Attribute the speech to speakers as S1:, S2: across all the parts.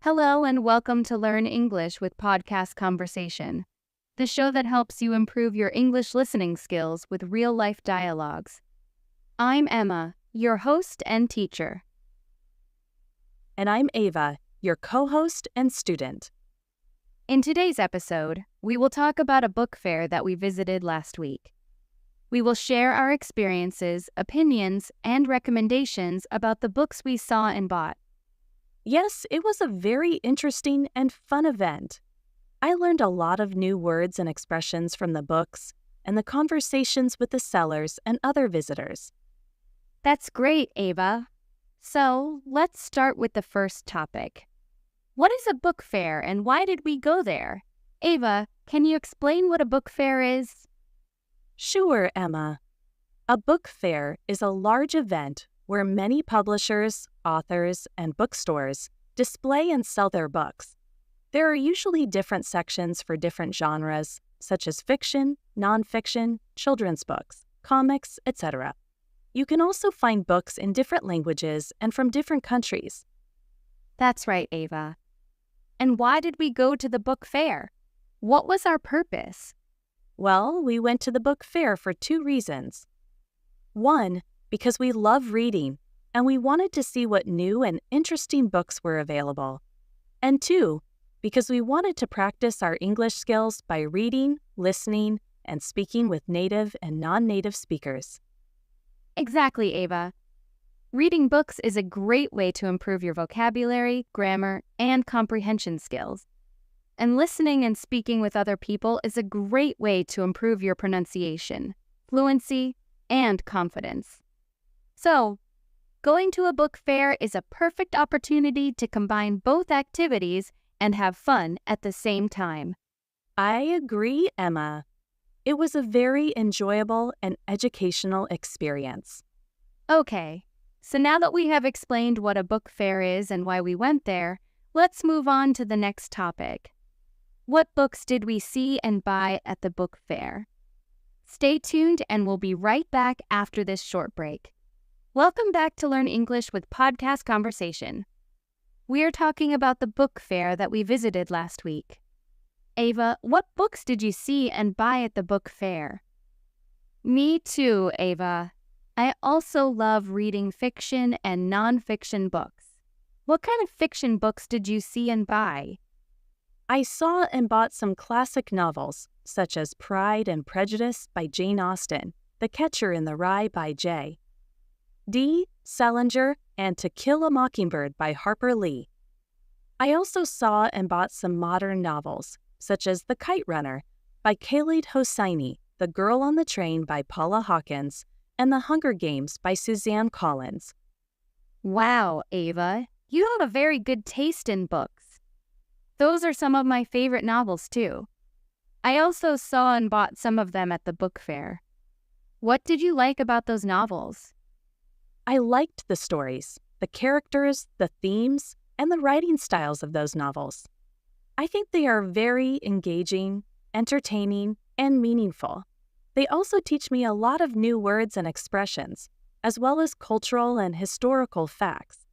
S1: Hello and welcome to Learn English with Podcast Conversation, the show that helps you improve your English listening skills with real-life dialogues. I'm Emma, your host and teacher.
S2: And I'm Ava, your co-host and student.
S1: In today's episode, we will talk about a book fair that we visited last week. We will share our experiences, opinions, and recommendations about the books we saw and bought.
S2: Yes, it was a very interesting and fun event. I learned a lot of new words and expressions from the books and the conversations with the sellers and other visitors.
S1: That's great, Ava. So, let's start with the first topic. What is a book fair and why did we go there? Ava, can you explain what a book fair is?
S2: Sure, Emma. A book fair is a large event where many publishers, authors, and bookstores display and sell their books. There are usually different sections for different genres, such as fiction, nonfiction, children's books, comics, etc. You can also find books in different languages and from different countries.
S1: That's right, Ava. And why did we go to the book fair? What was our purpose?
S2: Well, we went to the book fair for two reasons. One, because we love reading, and we wanted to see what new and interesting books were available. And two, because we wanted to practice our English skills by reading, listening, and speaking with native and non-native speakers.
S1: Exactly, Ava. Reading books is a great way to improve your vocabulary, grammar, and comprehension skills. And listening and speaking with other people is a great way to improve your pronunciation, fluency, and confidence. So, going to a book fair is a perfect opportunity to combine both activities and have fun at the same time.
S2: I agree, Emma. It was a very enjoyable and educational experience.
S1: Okay, so now that we have explained what a book fair is and why we went there, let's move on to the next topic. What books did we see and buy at the book fair? Stay tuned and we'll be right back after this short break. Welcome back to Learn English with Podcast Conversation. We are talking about the book fair that we visited last week. Ava, what books did you see and buy at the book fair? Me too, Ava. I also love reading fiction and nonfiction books. What kind of fiction books did you see and buy?
S2: I saw and bought some classic novels, such as Pride and Prejudice by Jane Austen, The Catcher in the Rye by J.D. Salinger, and To Kill a Mockingbird by Harper Lee. I also saw and bought some modern novels, such as The Kite Runner by Khaled Hosseini, The Girl on the Train by Paula Hawkins, and The Hunger Games by Suzanne Collins.
S1: Wow, Ava, you have a very good taste in books. Those are some of my favorite novels, too. I also saw and bought some of them at the book fair. What did you like about those novels?
S2: I liked the stories, the characters, the themes, and the writing styles of those novels. I think they are very engaging, entertaining, and meaningful. They also teach me a lot of new words and expressions, as well as cultural and historical facts.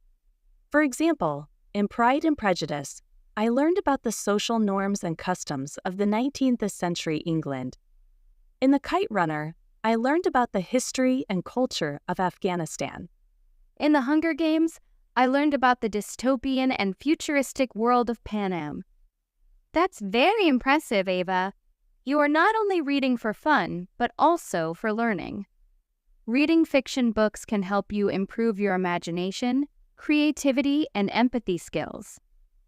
S2: For example, in Pride and Prejudice, I learned about the social norms and customs of the 19th century England. In The Kite Runner, I learned about the history and culture of Afghanistan.
S1: In The Hunger Games, I learned about the dystopian and futuristic world of Pan Am. That's very impressive, Ava. You are not only reading for fun, but also for learning. Reading fiction books can help you improve your imagination, creativity, and empathy skills.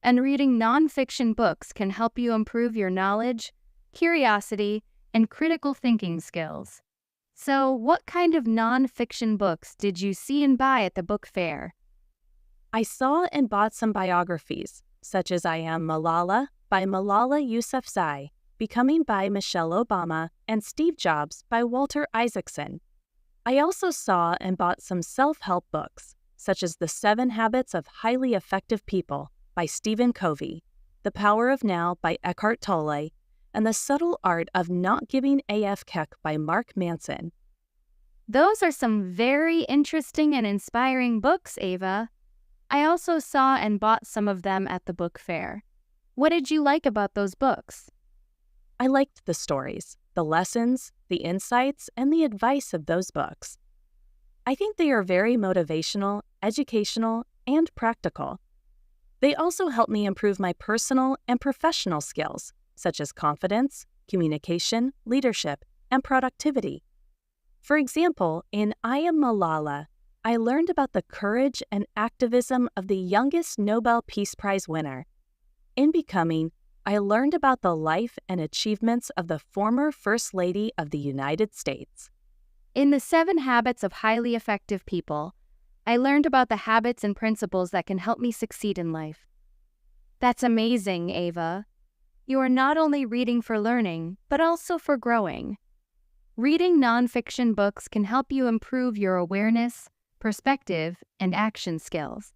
S1: And reading nonfiction books can help you improve your knowledge, curiosity, and critical thinking skills. So, what kind of nonfiction books did you see and buy at the book fair?
S2: I saw and bought some biographies, such as I Am Malala by Malala Yousafzai, Becoming by Michelle Obama, and Steve Jobs by Walter Isaacson. I also saw and bought some self-help books, such as The 7 Habits of Highly Effective People by Stephen Covey, The Power of Now by Eckhart Tolle, and The Subtle Art of Not Giving AF Keck by Mark Manson.
S1: Those are some very interesting and inspiring books, Ava. I also saw and bought some of them at the book fair. What did you like about those books?
S2: I liked the stories, the lessons, the insights, and the advice of those books. I think they are very motivational, educational, and practical. They also help me improve my personal and professional skills, such as confidence, communication, leadership, and productivity. For example, in I Am Malala, I learned about the courage and activism of the youngest Nobel Peace Prize winner. In Becoming, I learned about the life and achievements of the former First Lady of the United States.
S1: In The 7 Habits of Highly Effective People, I learned about the habits and principles that can help me succeed in life. That's amazing, Ava. You are not only reading for learning, but also for growing. Reading nonfiction books can help you improve your awareness, perspective, and action skills.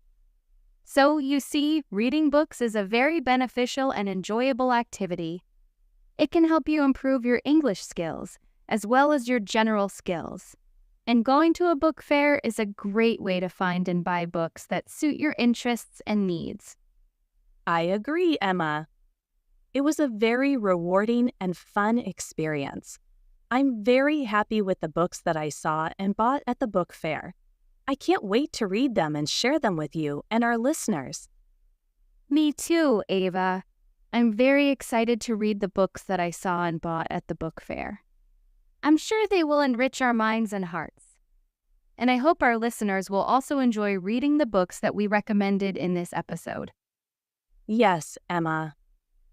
S1: So, you see, reading books is a very beneficial and enjoyable activity. It can help you improve your English skills, as well as your general skills. And going to a book fair is a great way to find and buy books that suit your interests and needs.
S2: I agree, Emma. It was a very rewarding and fun experience. I'm very happy with the books that I saw and bought at the book fair. I can't wait to read them and share them with you and our listeners.
S1: Me too, Ava. I'm very excited to read the books that I saw and bought at the book fair. I'm sure they will enrich our minds and hearts. And I hope our listeners will also enjoy reading the books that we recommended in this episode.
S2: Yes, Emma.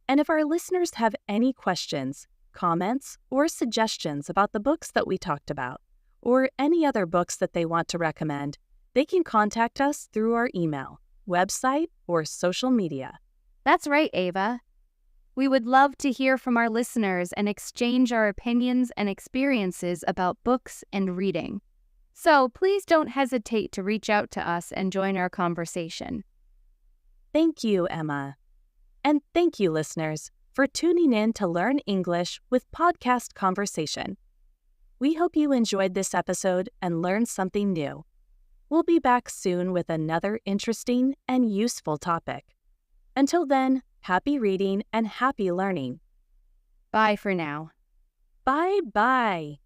S2: And if our listeners have any questions, comments, or suggestions about the books that we talked about, or any other books that they want to recommend, they can contact us through our email, website, or social media.
S1: That's right, Ava. We would love to hear from our listeners and exchange our opinions and experiences about books and reading. So please don't hesitate to reach out to us and join our conversation.
S2: Thank you, Emma. And thank you, listeners, for tuning in to Learn English with Podcast Conversation. We hope you enjoyed this episode and learned something new. We'll be back soon with another interesting and useful topic. Until then, happy reading and happy learning.
S1: Bye for now.
S2: Bye-bye.